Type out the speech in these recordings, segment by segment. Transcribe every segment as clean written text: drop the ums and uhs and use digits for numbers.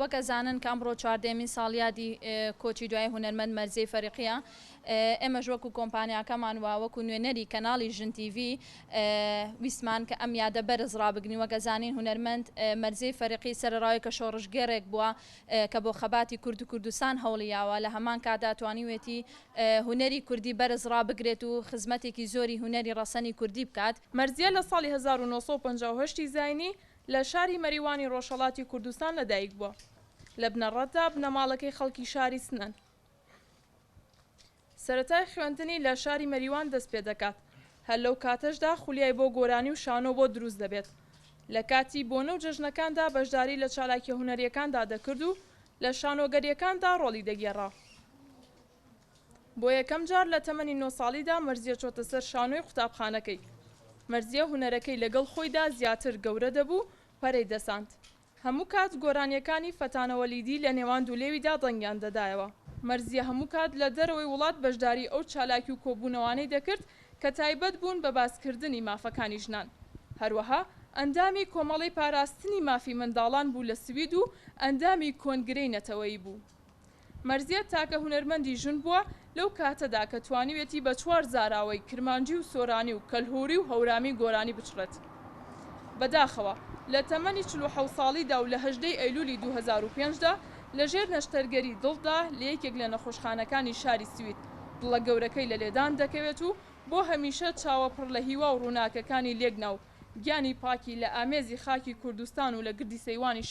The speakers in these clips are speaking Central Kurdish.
وەکە زانن کە ئەمڕۆ 14مین ساڵیادی کۆچی دوای هونەرمەند مەرزیەی فەریقیە. ئێمەش وەکو کۆمپانیاکەمان وەکو نوێنەری کەناڵی ژن تیڤ ویسمان کە ئەم یادە بەرز ڕابگرین. وەکە زانین هونەرمەند مەرزیەی فەریقی سەرڕاوی کە شۆڕژگەرێک بووە کە بۆ خەباتی کورد و کوردستان هەوڵیاوە لە هەمان کادا توانیوێتی هونەری کوردی بەرز ڕابگرێت و خزمەتێکی زۆری هونەری ڕەسەنی کوردی بکات. مەرزیە لە ساڵی 1958 زاینی لە شاری مەریوانی ڕۆژهەڵاتی کوردستان لەدایک بووە. لە بنەڕەتدا بنەماڵەکەی خەڵکی شاری سنەن. سەرەتای خوێندنی لە شاری مەریوان دەست پێ دەکات. هەر لەو کاتەشدا خولیای بۆ گۆرانی و شانۆ بۆ دروست دەبێت. لە کاتی بۆنە و جەژنەکاندا بەشداری لە چالاکی هونەریەکاندا دەکرد و لە شانۆگەریەکاندا ڕۆڵی دەگێڕا. بۆ یەکەم جار لە تەمەنی 9 ساڵیدا مەرزیە چۆتە سەر شانۆی قوتابخانەکەی. مەرزیە هونەرەکەی لەگەڵ خۆیدا زیاتر گەورە دەبوو پەرەی دەساند. هەموو کات گۆرانیەکانی فەتانەوەلیدی لە نێوان دوولێویدا دەنگیان دەدایەوە. مەرزیە هەموو کات لە دەرەوەی وڵات بەشداری ئەو چالاکی و کۆبوونەوانەی دەکرد کە تایبەت بوون بە باسکردنی مافەکانی ژنان. هەروەها ئەندامی کۆمەڵی پاراستنی مافی منداڵان بوو لە سوید و ئەندامی کۆنگرەی نەتەوەیی بوو. مەرزیە تاکە هونەرمەندی ژن بووە لەو کاتەدا کە توانیوێتی بە 4 زاراوەی کرمانجی و سۆرانی و کەلهوری و هەورامی گۆرانی بچڕێت. بەداخەوە لە تەمەنی 47 ساڵیدا و لە 18 ئەیلولی 2005دا لەژێر نەشتەرگەری دڵدا لە یەکێک لە نەخۆشخانەکانی شاری سوید دڵە گەورەکەی لە لێدان دەکەوێت و بۆ هەمیشە چاوەپڕ لە هیوا و ڕووناکەکانی لێگناو گیانی پاکی لە ئامێزی خاکی کوردستان و لە گردی سەیوانی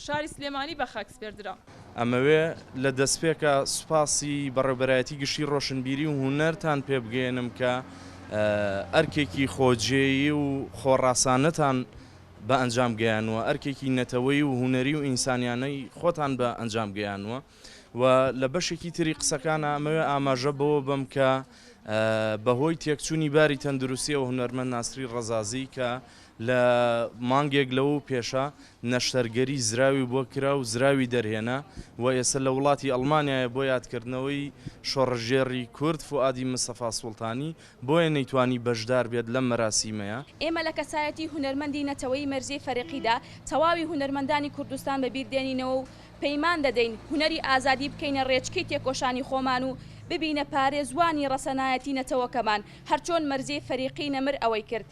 شاری سلێمانی بە خاک سپێردرا. ئەمەوێ لە دەستپێکە سوپاسی بەڕێبەرایەتی گشتی ڕۆشنبیری و هونەرتان پێ بگەێنم کە ئەرکێکی خۆجێیی و خۆڕاسانەتان بە ئەنجام گەیانوە، ئەرکێکی نەتەوەی و هونەری و ئینسانیانەی خۆتان بە ئەنجام گەیانوە و لە بەشێکی تری قسەکانە ئەمەوێ ئاماژە بەوە بم کە بەهۆی تێکچوونی باری تەندروستی و هونەرمەند ناسری ڕەزازی کە لە مانگێک لەوە پێشە نەشتەرگەری زراوی بۆ کرا و زراوی دەرهێنا و ئێستا لە وڵاتی ئەڵمانیایە بۆ یادکردنەوەی شۆڕژێڕی کورد فوئادی مستەفا سوڵتانی بۆیە نەیتوانی بەشدار بێت لەم مەراسیمەیە. ئێمە لە کەسایەتی هونەرمەندی نەتەوەی مەرزیەی فەریقیدا تەواوی هونەرمەندانی کوردستان بەبیردێنینەوە و پەیمان دەدەین هونەری ئازادی بکەینە ڕێچکەی تێکۆشانی خۆمان و ببینە پارێزوانی ڕەسەنایەتی نەتەوەکەمان هەرچۆن مەرزیەی فەریقی نەمر ئەوەی کرد.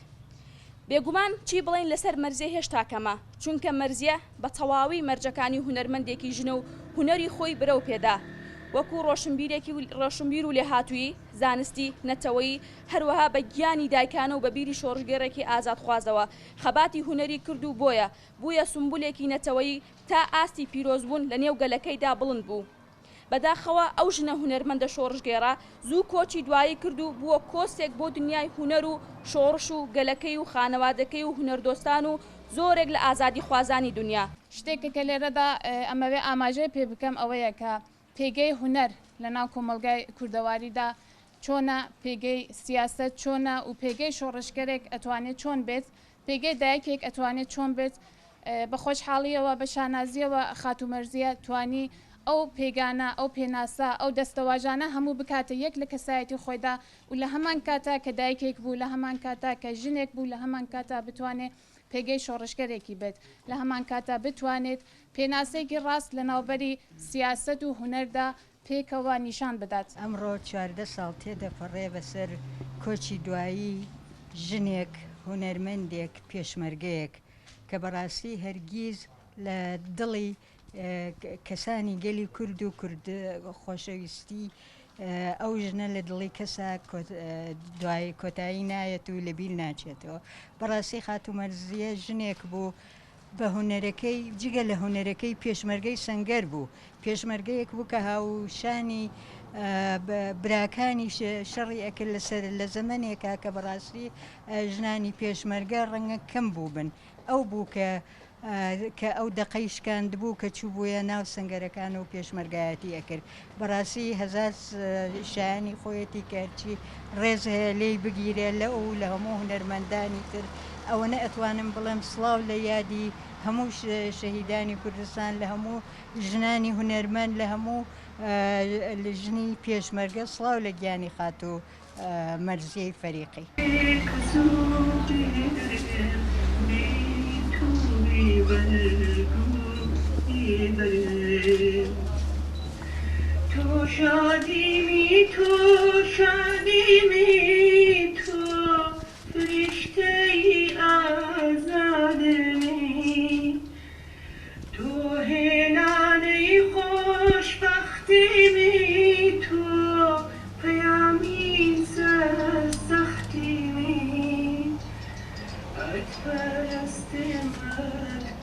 بێگومان چی بڵین لەسەر مەرزیە هێشتا کەمە چونکە مەرزیە بە تەواوی مەرجەکانی هونەرمەندێکی ژنە و هونەری خۆی برەو پێدا وەکو ڕۆشنبیر و لێهاتووی زانستی نەتەوەی هەروەها بە گیانی دایکانە و بە بیری شۆڕژگەرێکی ئازادخوازەوە خەباتی هونەری کرد و بووە سمبولێکی نەتەوەی تا ئاستی پیرۆزبوون لە نێو گەلەکەیدا بڵند بوو. بەداخەوە ئەو ژنە هونەرمەندە شۆڕژگێرا زوو کۆچی دوایی کرد و بووە کۆسێک بۆ دنیای هونەر و شۆڕش و گەلەکەی و خانەوادەکەی و هونەردۆستان و زۆرێک لە ئازادی خوازانی دنیا. شتێکە کە لێرەدا ئەمەوێ ئاماژەی پێ بکەم ئەوەیە کە پێگەی هونەر لە ناو کۆمەلگای کوردەواریدا چۆنە، پێگەی سیاست چۆنە و پێگەی شۆڕشگەرێک ئەتوانێت چۆن بێت، پێگەی دایکێک ئەتوانێت چۆن بێت. بە خۆشحاڵیەوە بە شانازیەوە خاتومەرزیە توانی ئەو پێگانە ئەو پێناسا ئەو دەستەواژانە هەموو بکاتە یەک لە کەسایەتی خۆیدا و لە هەمان کاتا کە دایکێک بوو لە هەمان کاتا کە ژنێک بوو لە هەمان کاتا بتوانێت پێگەی شۆڕشگەرێکی بێت، لە هەمان کاتا بتوانێت پێناسێکی ڕاست لە ناوبەری سیاست و هونەردا پێکەوە نیشان بدات. ئەمڕۆ 14 ساڵ تێدەپەڕێ بەسەر کۆچی دوایی ژنێک هونەرمەندێک پێشمەرگەیەک کە بەڕاستی هەرگیز لە دڵی کەسانی گەلی کورد و کورد خۆشەویستی ئەو ژنە لە دڵی کەسە دوای کۆتایی نایەت و لەبییر ناچێتەوە. بەڕاستی خاتومەرزیە ژنێک بوو بە هونەرەکەی جگە لە هونەرەکەی پێشمەرگەی سەنگەر بوو، پێشمەرگەیەک بوو کە هاوشانی براکانی شەڕی ئەکرد لەسەر لە زەمانێکا کە بەڕاستی ژنانی پێشمەرگە ڕەنگە کەم بوو بن. ئەو بوو کە ئەو دەقەیشکاند بوو کە چوو بووە ناو سنگەرەکان و پێشمەرگایەتی ئەکرد. بەڕاستی هەزار شایانی خۆیەتی کارچی ڕێز هەیە لێی بگیرێ لە ئەو لە هەموو هونەرمەندانی تر. ئەوەنە ئەتوانم بڵێم سڵاو لە یادی هەموو شەهیدانی کوردستان لە هەموو ژنانی هونەرمەند لە هەموو ژنی پێشمەرگە سڵاو لە گیانی خاتو مەرزیەی فەریقی. تو شادی می